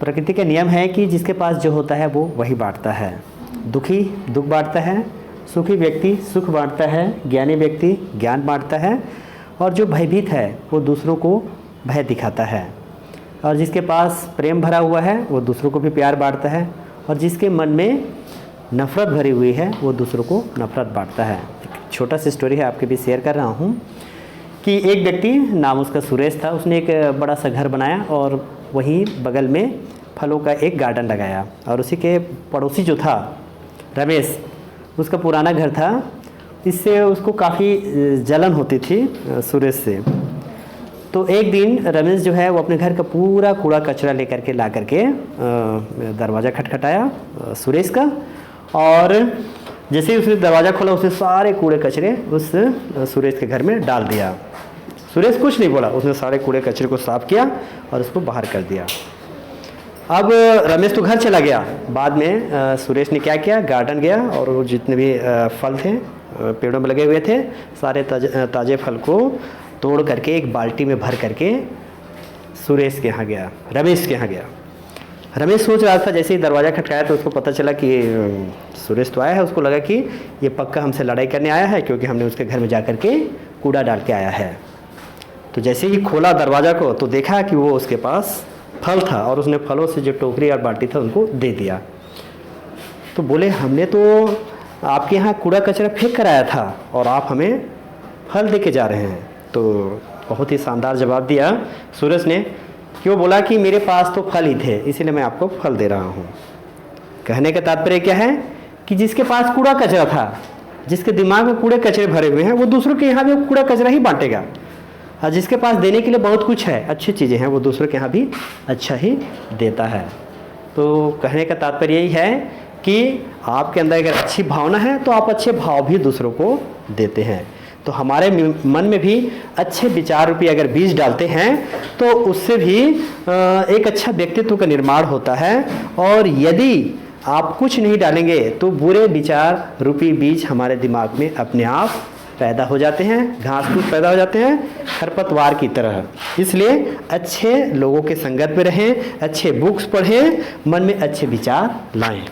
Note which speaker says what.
Speaker 1: प्रकृति का नियम है कि जिसके पास जो होता है वो वही बांटता है। दुखी दुख बांटता है, सुखी व्यक्ति सुख बांटता है, ज्ञानी व्यक्ति ज्ञान बांटता है, और जो भयभीत है वो दूसरों को भय दिखाता है। और जिसके पास प्रेम भरा हुआ है वो दूसरों को भी प्यार बांटता है, और जिसके मन में नफ़रत भरी हुई है वो दूसरों को नफ़रत बांटता है। एक छोटा सी स्टोरी है, आपके बीच शेयर कर रहा हूँ कि एक व्यक्ति, नाम उसका सुरेश था, उसने एक बड़ा सा घर बनाया और वहीं बगल में फलों का एक गार्डन लगाया। और उसी के पड़ोसी जो था रमेश, उसका पुराना घर था, इससे उसको काफ़ी जलन होती थी सुरेश से। तो एक दिन रमेश जो है वो अपने घर का पूरा कूड़ा कचरा लेकर के ला करके दरवाज़ा खटखटाया सुरेश का, और जैसे ही उसने दरवाज़ा खोला उसने सारे कूड़े कचरे उस सुरेश के घर में डाल दिया। सुरेश कुछ नहीं बोला, उसने सारे कूड़े कचरे को साफ़ किया और उसको बाहर कर दिया। अब रमेश तो घर चला गया। बाद में सुरेश ने क्या किया, गार्डन गया और वो जितने भी फल थे पेड़ों में लगे हुए थे, सारे ताज़े फल को तोड़ करके एक बाल्टी में भर करके सुरेश के यहाँ गया, रमेश के यहाँ गया। रमेश सोच रहा था, जैसे ही दरवाज़ा खटकाया तो उसको पता चला कि सुरेश तो आया है। उसको लगा कि ये पक्का हमसे लड़ाई करने आया है, क्योंकि हमने उसके घर में जा कर के कूड़ा डाल के आया है। तो जैसे ही खोला दरवाज़ा को तो देखा कि वो उसके पास फल था, और उसने फलों से जो टोकरी और बाल्टी था उनको दे दिया। तो बोले, हमने तो आपके यहाँ कूड़ा कचरा फेंक कर आया था और आप हमें फल दे के जा रहे हैं। तो बहुत ही शानदार जवाब दिया सुरेश ने, क्यों बोला कि मेरे पास तो फल ही थे, इसीलिए मैं आपको फल दे रहा हूँ। कहने का तात्पर्य क्या है कि जिसके पास कूड़ा कचरा था, जिसके दिमाग में कूड़े कचरे भरे हुए हैं, वो दूसरों के यहाँ भी कूड़ा कचरा ही बांटेगा। और जिसके पास देने के लिए बहुत कुछ है, अच्छी चीज़ें हैं, वो दूसरों के यहाँ भी अच्छा ही देता है। तो कहने का तात्पर्य यही है कि आपके अंदर अगर अच्छी भावना है तो आप अच्छे भाव भी दूसरों को देते हैं। तो हमारे मन में भी अच्छे विचार रूपी अगर बीज डालते हैं तो उससे भी एक अच्छा व्यक्तित्व का निर्माण होता है। और यदि आप कुछ नहीं डालेंगे तो बुरे विचार रूपी बीज हमारे दिमाग में अपने आप पैदा हो जाते हैं, घास फूस पैदा हो जाते हैं, खरपतवार की तरह। इसलिए अच्छे लोगों के संगत में रहें, अच्छे बुक्स पढ़ें, मन में अच्छे विचार लाएं।